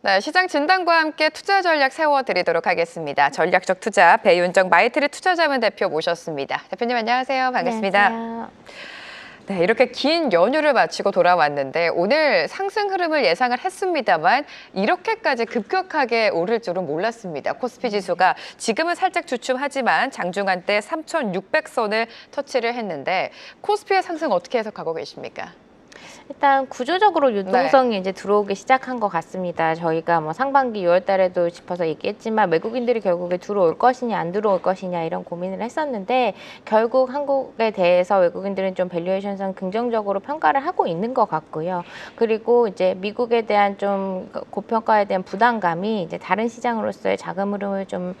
네, 시장 진단과 함께 투자 전략 세워드리도록 하겠습니다. 전략적 투자 배윤정 마이트리 투자자문 대표 모셨습니다. 대표님 안녕하세요. 반갑습니다. 안녕하세요. 네, 이렇게 긴 연휴를 마치고 돌아왔는데 오늘 상승 흐름을 예상을 했습니다만 이렇게까지 급격하게 오를 줄은 몰랐습니다. 코스피 지수가 지금은 살짝 주춤하지만 장중한 때 3,600선을 터치를 했는데 코스피의 상승 어떻게 해석하고 계십니까? 일단 구조적으로 유동성이 이제 들어오기 시작한 것 같습니다. 저희가 뭐 상반기 6월 달에도 짚어서 얘기했지만 외국인들이 결국에 들어올 것이냐 안 들어올 것이냐 이런 고민을 했었는데 결국 한국에 대해서 외국인들은 좀 밸류에이션상 긍정적으로 평가를 하고 있는 것 같고요. 그리고 이제 미국에 대한 좀 고평가에 대한 부담감이 이제 다른 시장으로서의 자금 흐름을 좀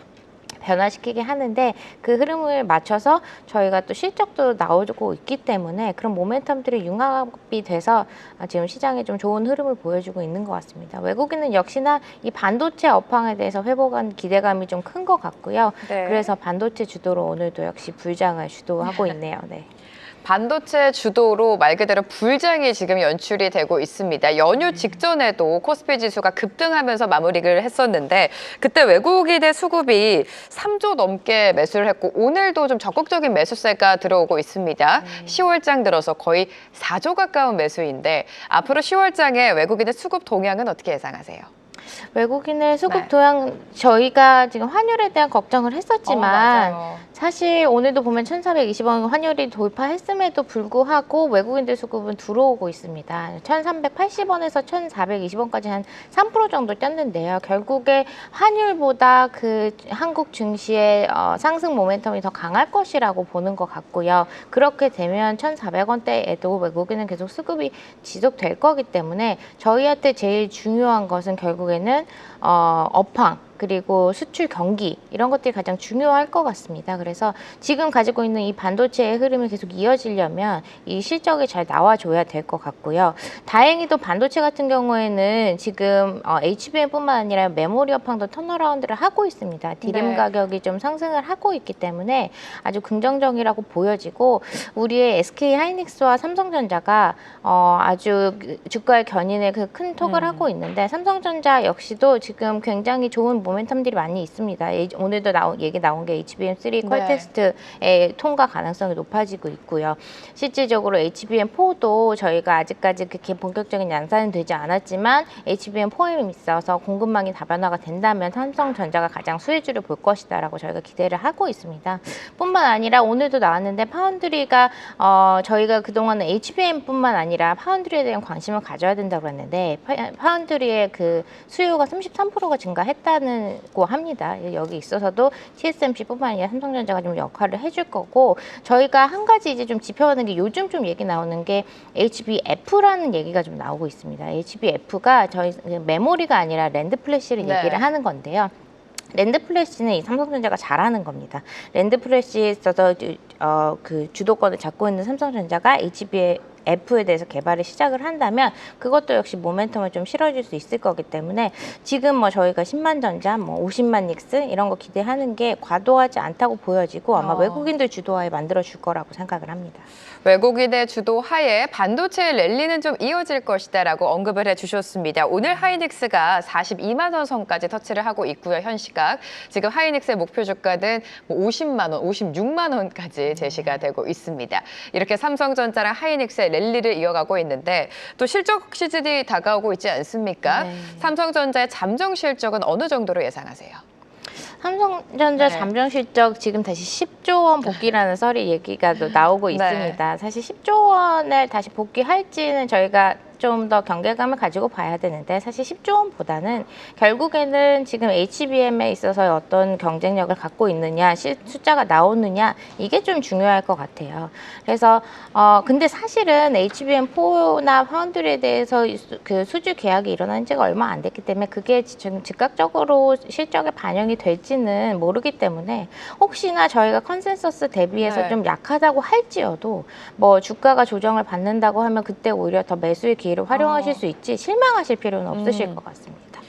변화시키게 하는데 그 흐름을 맞춰서 저희가 또 실적도 나오고 있기 때문에 그런 모멘텀들이 융합이 돼서 지금 시장에 좀 좋은 흐름을 보여주고 있는 것 같습니다. 외국인은 역시나 이 반도체 업황에 대해서 회복한 기대감이 좀 큰 것 같고요. 네. 그래서 반도체 주도로 오늘도 역시 불장을 주도하고 있네요. 네. 반도체 주도로 말 그대로 불장이 지금 연출이 되고 있습니다. 연휴 직전에도 코스피 지수가 급등하면서 마무리를 했었는데 그때 외국인의 수급이 3조 넘게 매수를 했고 오늘도 좀 적극적인 매수세가 들어오고 있습니다. 10월장 들어서 거의 4조 가까운 매수인데 앞으로 10월장에 외국인의 수급 동향은 어떻게 예상하세요? 외국인의 수급 네. 동향 저희가 지금 환율에 대한 걱정을 했었지만 맞아요. 사실 오늘도 보면 1,420원 환율이 돌파했음에도 불구하고 외국인들 수급은 들어오고 있습니다. 1,380원에서 1,420원까지 한 3% 정도 뛰었는데요. 결국에 환율보다 그 한국 증시의 상승 모멘텀이 더 강할 것이라고 보는 것 같고요. 그렇게 되면 1,400원대에도 외국인은 계속 수급이 지속될 거기 때문에 저희한테 제일 중요한 것은 결국에는 업황 그리고 수출 경기 이런 것들이 가장 중요할 것 같습니다. 그래서 지금 가지고 있는 이 반도체의 흐름이 계속 이어지려면 이 실적이 잘 나와줘야 될 것 같고요. 다행히도 반도체 같은 경우에는 지금 HBM뿐만 아니라 메모리 업황도 턴어라운드를 하고 있습니다. 디램 네. 가격이 좀 상승을 하고 있기 때문에 아주 긍정적이라고 보여지고 우리의 SK 하이닉스와 삼성전자가 아주 주가의 견인에 큰 톡을 하고 있는데 삼성전자 역시도 지금 굉장히 좋은 모멘텀들이 많이 있습니다. 오늘도 얘기 나온 게 HBM3 퀄 테스트의 통과 가능성이 높아지고 있고요. 실질적으로 HBM4도 저희가 아직까지 그렇게 본격적인 양산은 되지 않았지만 HBM4에 있어서 공급망이 다변화가 된다면 삼성전자가 가장 수혜주를 볼 것이다라고 저희가 기대를 하고 있습니다. 뿐만 아니라 오늘도 나왔는데 파운드리가 저희가 그동안은 HBM뿐만 아니라 파운드리에 대한 관심을 가져야 된다고 했는데 파운드리의 그 수요가 33%가 증가했다고 합니다. 여기 있어서도 TSMC뿐만 아니라 삼성전자가 좀 역할을 해줄 거고 저희가 한 가지 이제 좀 짚어보는 게 요즘 좀 얘기 나오는 게 HBF라는 얘기가 좀 나오고 있습니다. HBF가 저희 메모리가 아니라 랜드 플래시를 얘기를 하는 건데요. 랜드 플래시는 이 삼성전자가 잘하는 겁니다. 랜드 플래시에 있어서 그 주도권을 잡고 있는 삼성전자가 HBF에 대해서 개발을 시작을 한다면 그것도 역시 모멘텀을 좀 실어줄 수 있을 거기 때문에 지금 뭐 저희가 10만 전자, 뭐 50만 닉스 이런 거 기대하는 게 과도하지 않다고 보여지고 아마 외국인들 주도하에 만들어 줄 거라고 생각을 합니다. 외국인의 주도 하에 반도체 랠리는 좀 이어질 것이다라고 언급을 해주셨습니다. 오늘 하이닉스가 42만 원 선까지 터치를 하고 있고요. 현 시각 지금 하이닉스의 목표 주가는 50만 원, 56만 원까지 제시가 되고 있습니다. 이렇게 삼성전자랑 하이닉스의 랠리를 이어가고 있는데 또 실적 시즌이 다가오고 있지 않습니까? 네. 삼성전자의 잠정 실적은 어느 정도로 예상하세요? 삼성전자 잠정 실적 지금 다시 10조 원 복귀라는 얘기가 또 나오고 있습니다. 사실 10조 원을 다시 복귀할지는 저희가 좀 더 경계감을 가지고 봐야 되는데 사실 10조 원보다는 결국에는 지금 HBM에 있어서 어떤 경쟁력을 갖고 있느냐, 숫자가 나오느냐 이게 좀 중요할 것 같아요. 그래서 근데 사실은 HBM4나 파운드리에 대해서 그 수주 계약이 일어난 지가 얼마 안 됐기 때문에 그게 지금 즉각적으로 실적에 반영이 될지는 모르기 때문에 혹시나 저희가 컨센서스 대비해서 좀 약하다고 할지어도 뭐 주가가 조정을 받는다고 하면 그때 오히려 더 매수의 기회를 활용하실 수 있지 실망하실 필요는 없으실 것 같습니다.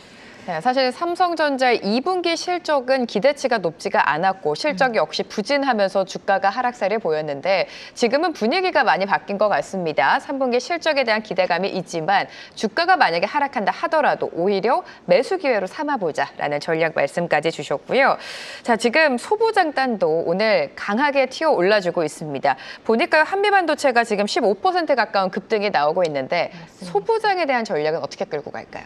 네, 사실 삼성전자의 2분기 실적은 기대치가 높지가 않았고 실적 역시 부진하면서 주가가 하락세를 보였는데 지금은 분위기가 많이 바뀐 것 같습니다. 3분기 실적에 대한 기대감이 있지만 주가가 만약에 하락한다 하더라도 오히려 매수 기회로 삼아보자라는 전략 말씀까지 주셨고요. 자, 지금 소부장단도 오늘 강하게 튀어 올라주고 있습니다. 보니까 한미반도체가 지금 15% 가까운 급등이 나오고 있는데 맞습니다. 소부장에 대한 전략은 어떻게 끌고 갈까요?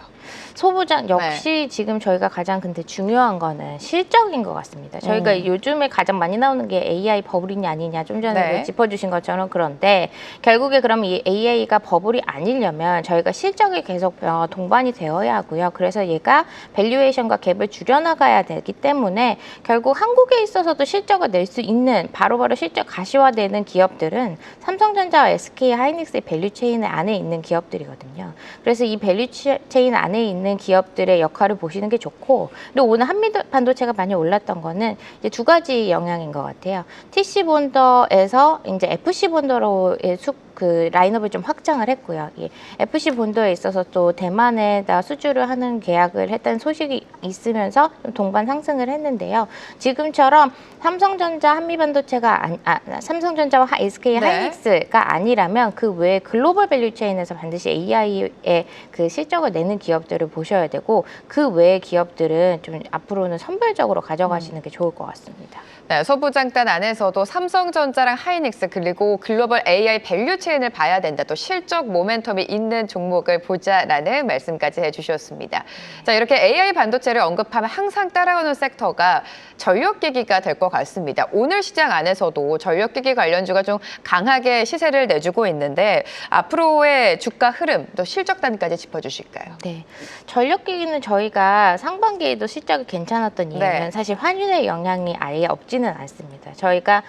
소부장 역시 지금 저희가 가장 근데 중요한 거는 실적인 것 같습니다. 저희가 요즘에 가장 많이 나오는 게 AI 버블이냐 아니냐 좀 전에 네. 짚어주신 것처럼 그런데 결국에 그럼 이 AI가 버블이 아니려면 저희가 실적이 계속 동반이 되어야 하고요. 그래서 얘가 밸류에이션과 갭을 줄여나가야 되기 때문에 결국 한국에 있어서도 실적을 낼 수 있는 바로바로 실적 가시화되는 기업들은 삼성전자와 SK 하이닉스의 밸류체인 안에 있는 기업들이거든요. 그래서 이 밸류체인 안에 있는 기업들의 역할을 보시는 게 좋고, 그리고 오늘 한미반도체가 많이 올랐던 거는 이제 두 가지 영향인 것 같아요. TC 본더에서 이제 FC 본더로의 그 라인업을 좀 확장을 했고요. 이 FC 본도에 있어서 또 대만에다 수주를 하는 계약을 했다는 소식이 있으면서 좀 동반 상승을 했는데요. 지금처럼 삼성전자, 한미반도체가 삼성전자와 SK 네. 하이닉스가 아니라면 그 외에 글로벌 밸류체인에서 반드시 AI의 그 실적을 내는 기업들을 보셔야 되고 그 외의 기업들은 좀 앞으로는 선별적으로 가져가시는 게 좋을 것 같습니다. 네, 소부장단 안에서도 삼성전자랑 하이닉스 그리고 글로벌 AI 밸류체인을 봐야 된다. 또 실적 모멘텀이 있는 종목을 보자라는 말씀까지 해주셨습니다. 자, 이렇게 AI 반도체를 언급하면 항상 따라오는 섹터가 전력기기가 될 것 같습니다. 오늘 시장 안에서도 전력기기 관련주가 좀 강하게 시세를 내주고 있는데 앞으로의 주가 흐름 또 실적단까지 짚어주실까요? 네, 전력기기는 저희가 상반기에도 실적이 괜찮았던 이유는 네. 사실 환율의 영향이 아예 없지는 않습니다. 저희가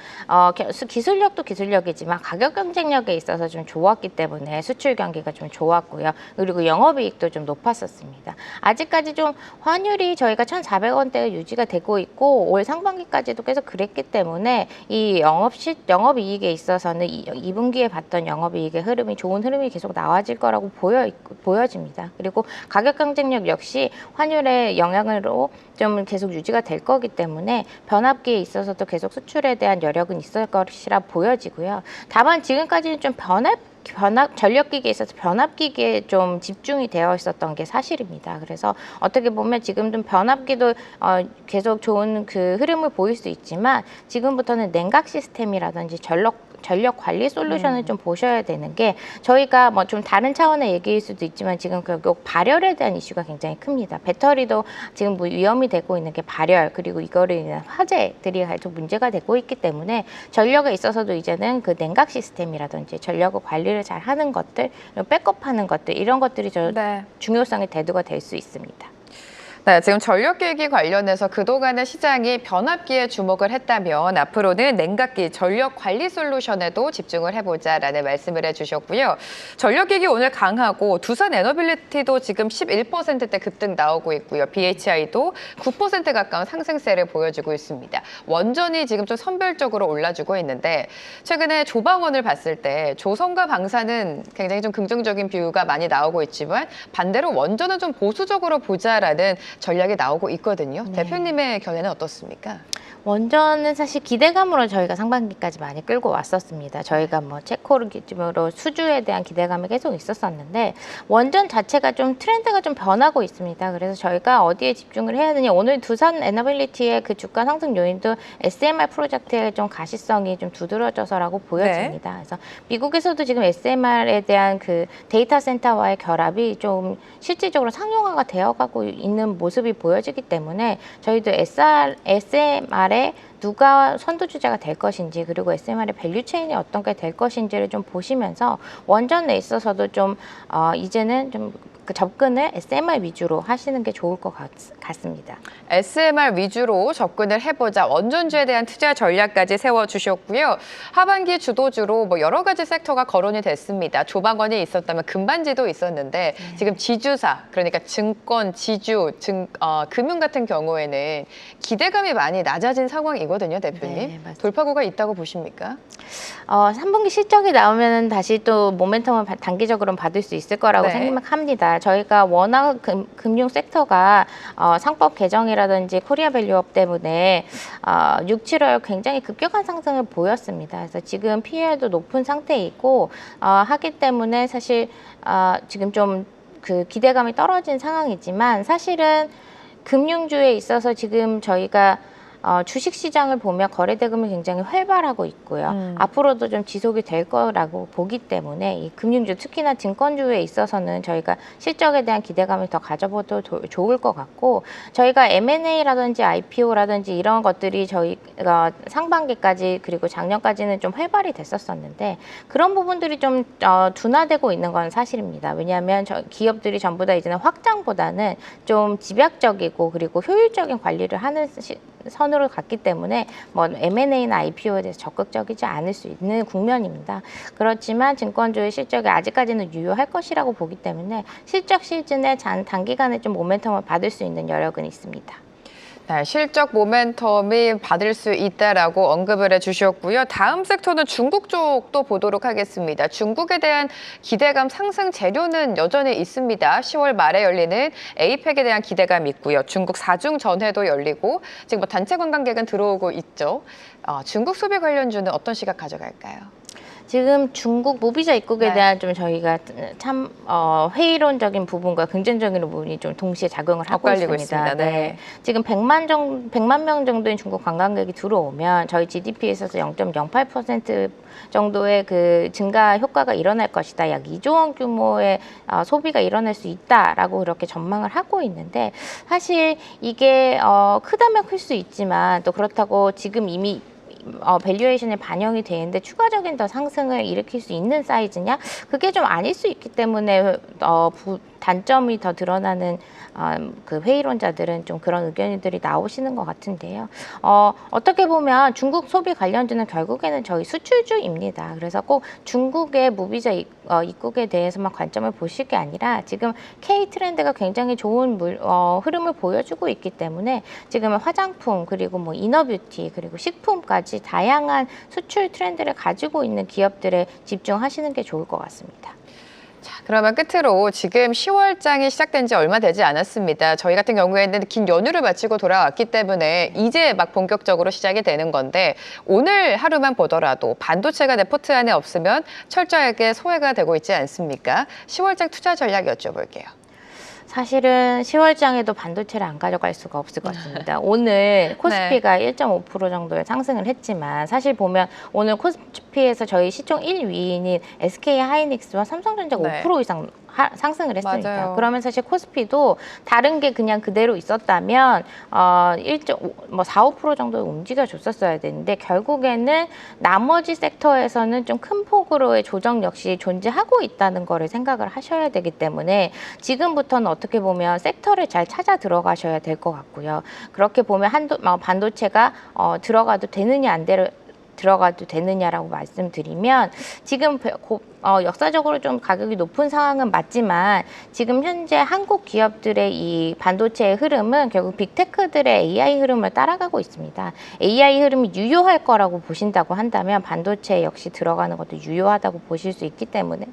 기술력도 기술력이지만 가격 경쟁력에 있어서 좀 좋았기 때문에 수출 경기가 좀 좋았고요. 그리고 영업이익도 좀 높았었습니다. 아직까지 좀 환율이 저희가 1,400원대가 유지가 되고 있고 올 상반기까지도 계속 그랬기 때문에 이 영업이익에 있어서는 2분기에 봤던 영업이익의 흐름이 좋은 흐름이 계속 나와질 거라고 보여집니다. 그리고 가격 경쟁력 역시 환율의 영향으로 좀 계속 유지가 될 거기 때문에 변압기에 있어서도 계속 수출에 대한 여력은 있을 것이라 보여지고요. 다만 지금까지는 좀 전력기기에 있어서 변압기기에 좀 집중이 되어 있었던 게 사실입니다. 그래서 어떻게 보면 지금도 변압기도 계속 좋은 그 흐름을 보일 수 있지만 지금부터는 냉각 시스템이라든지 전력 관리 솔루션을 좀 보셔야 되는 게 저희가 뭐 좀 다른 차원의 얘기일 수도 있지만 지금 결국 발열에 대한 이슈가 굉장히 큽니다. 배터리도 지금 뭐 위험이 되고 있는 게 발열 그리고 이거를 인한 화재들이 계속 문제가 되고 있기 때문에 전력에 있어서도 이제는 그 냉각 시스템이라든지 전력을 관리를 잘 하는 것들, 백업하는 것들 이런 것들이 중요성의 대두가 될 수 있습니다. 네, 지금 전력기기 관련해서 그동안의 시장이 변압기에 주목을 했다면 앞으로는 냉각기, 전력관리 솔루션에도 집중을 해보자라는 말씀을 해주셨고요. 전력기기 오늘 강하고 두산 에너빌리티도 지금 11%대 급등 나오고 있고요. BHI도 9% 가까운 상승세를 보여주고 있습니다. 원전이 지금 좀 선별적으로 올라주고 있는데 최근에 조방원을 봤을 때 조선과 방사는 굉장히 좀 긍정적인 뷰가 많이 나오고 있지만 반대로 원전은 좀 보수적으로 보자라는 전략이 나오고 있거든요. 네. 대표님의 견해는 어떻습니까? 원전은 사실 기대감으로 저희가 상반기까지 많이 끌고 왔었습니다. 저희가 뭐 체코를 기준으로 수주에 대한 기대감이 계속 있었었는데 원전 자체가 좀 트렌드가 좀 변하고 있습니다. 그래서 저희가 어디에 집중을 해야 되냐 오늘 두산 에너빌리티의 그 주가 상승 요인도 SMR 프로젝트의 좀 가시성이 좀 두드러져서라고 보여집니다. 그래서 미국에서도 지금 SMR에 대한 그 데이터 센터와의 결합이 좀 실질적으로 상용화가 되어가고 있는 모습이 보여지기 때문에 저희도 SMR에 누가 선두주자가 될 것인지 그리고 SMR의 밸류체인이 어떤 게 될 것인지를 좀 보시면서 원전에 있어서도 좀 이제는 좀 그 접근을 SMR 위주로 하시는 게 좋을 것 같습니다. SMR 위주로 접근을 해보자. 원전주에 대한 투자 전략까지 세워주셨고요. 하반기 주도주로 뭐 여러 가지 섹터가 거론이 됐습니다. 조방원이 있었다면 금반지도 있었는데 지금 지주사, 그러니까 증권, 지주, 금융 같은 경우에는 기대감이 많이 낮아진 상황이거든요, 대표님. 네, 맞습니다. 돌파구가 있다고 보십니까? 3분기 실적이 나오면 다시 또 모멘텀을 단기적으로는 받을 수 있을 거라고 네. 생각합니다. 맞습니다. 저희가 워낙 금융 섹터가 상법 개정이라든지 코리아 밸류업 때문에 6, 7월 굉장히 급격한 상승을 보였습니다. 그래서 지금 PER도 높은 상태이고 하기 때문에 사실 지금 좀 그 기대감이 떨어진 상황이지만 사실은 금융주에 있어서 지금 저희가 주식시장을 보면 거래대금이 굉장히 활발하고 있고요. 앞으로도 좀 지속이 될 거라고 보기 때문에 이 금융주, 특히나 증권주에 있어서는 저희가 실적에 대한 기대감을 더 가져봐도 좋을 것 같고, 저희가 M&A라든지 IPO라든지 이런 것들이 저희가 상반기까지 그리고 작년까지는 좀 활발히 됐었었는데 그런 부분들이 좀 둔화되고 있는 건 사실입니다. 왜냐하면 기업들이 전부 다 이제는 확장보다는 좀 집약적이고 그리고 효율적인 관리를 하는 선으로 갔기 때문에 뭐 M&A나 IPO에 대해서 적극적이지 않을 수 있는 국면입니다. 그렇지만 증권주의 실적이 아직까지는 유효할 것이라고 보기 때문에 실적 시즌에 단기간에 좀 모멘텀을 받을 수 있는 여력은 있습니다. 네, 실적 모멘텀이 받을 수 있다라고 언급을 해주셨고요. 다음 섹터는 중국 쪽도 보도록 하겠습니다. 중국에 대한 기대감 상승 재료는 여전히 있습니다. 10월 말에 열리는 에이펙에 대한 기대감이 있고요. 중국 4중 전회도 열리고 지금 뭐 단체 관광객은 들어오고 있죠. 중국 소비 관련주는 어떤 시각 가져갈까요? 지금 중국 무비자 입국에 네. 대한 좀 저희가 참 회의론적인 부분과 긍정적인 부분이 좀 동시에 작용을 하고 있습니다. 네. 지금 100만 명 정도의 중국 관광객이 들어오면 저희 GDP에 있어서 0.08% 정도의 그 증가 효과가 일어날 것이다. 약 2조 원 규모의 소비가 일어날 수 있다라고 그렇게 전망을 하고 있는데, 사실 이게 크다면 클 수 있지만 또 그렇다고 지금 이미 밸류에이션에 반영이 돼 있는데 추가적인 더 상승을 일으킬 수 있는 사이즈냐? 그게 좀 아닐 수 있기 때문에 단점이 더 드러나는 그 회의론자들은 좀 그런 의견들이 나오시는 것 같은데요. 어떻게 보면 중국 소비 관련주는 결국에는 저희 수출주입니다. 그래서 꼭 중국의 무비자 입국에 대해서만 관점을 보실 게 아니라 지금 K 트렌드가 굉장히 좋은 흐름을 보여주고 있기 때문에 지금은 화장품 그리고 뭐 이너뷰티 그리고 식품까지 다양한 수출 트렌드를 가지고 있는 기업들에 집중하시는 게 좋을 것 같습니다. 자, 그러면 끝으로 지금 10월장이 시작된 지 얼마 되지 않았습니다. 저희 같은 경우에는 긴 연휴를 마치고 돌아왔기 때문에 이제 막 본격적으로 시작이 되는 건데, 오늘 하루만 보더라도 반도체가 내 포트 안에 없으면 철저하게 소외가 되고 있지 않습니까? 10월장 투자 전략 여쭤볼게요. 사실은 10월장에도 반도체를 안 가져갈 수가 없을 것 같습니다. 오늘 코스피가 1.5% 정도의 상승을 했지만 사실 보면 오늘 코스피에서 저희 시총 1위인 SK 하이닉스와 삼성전자가 5% 이상 상승을 했습니다. 맞아요. 그러면 사실 코스피도 다른 게 그냥 그대로 있었다면 4, 5% 정도 움직여줬었어야 되는데 결국에는 나머지 섹터에서는 좀 큰 폭으로의 조정 역시 존재하고 있다는 거를 생각을 하셔야 되기 때문에 지금부터는 어떻게 보면 섹터를 잘 찾아 들어가셔야 될 것 같고요. 그렇게 보면 반도체가 들어가도 되느냐 안 들어가도 되느냐라고 말씀드리면 지금 역사적으로 좀 가격이 높은 상황은 맞지만 지금 현재 한국 기업들의 이 반도체의 흐름은 결국 빅테크들의 AI 흐름을 따라가고 있습니다. AI 흐름이 유효할 거라고 보신다고 한다면 반도체 역시 들어가는 것도 유효하다고 보실 수 있기 때문에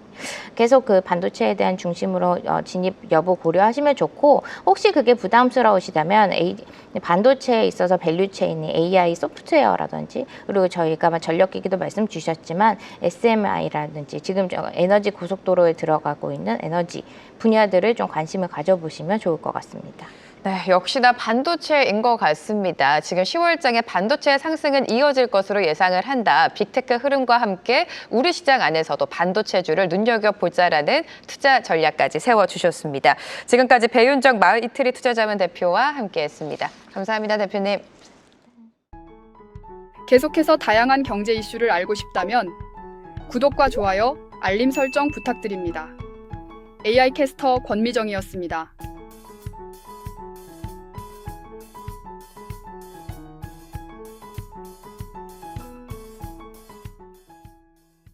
계속 그 반도체에 대한 중심으로 진입 여부 고려하시면 좋고, 혹시 그게 부담스러우시다면 반도체에 있어서 밸류체인이 AI 소프트웨어라든지 그리고 저희가 전력기기도 말씀 주셨지만 SMI라든지 지금 에너지 고속도로에 들어가고 있는 에너지 분야들을 좀 관심을 가져보시면 좋을 것 같습니다. 네, 역시나 반도체인 것 같습니다. 지금 10월장에 반도체 상승은 이어질 것으로 예상을 한다. 빅테크 흐름과 함께 우리 시장 안에서도 반도체주를 눈여겨보자라는 투자 전략까지 세워주셨습니다. 지금까지 배윤정 마을이트리 투자자문 대표와 함께했습니다. 감사합니다, 대표님. 계속해서 다양한 경제 이슈를 알고 싶다면 구독과 좋아요, 알림 설정 부탁드립니다. AI 캐스터 권미정이었습니다.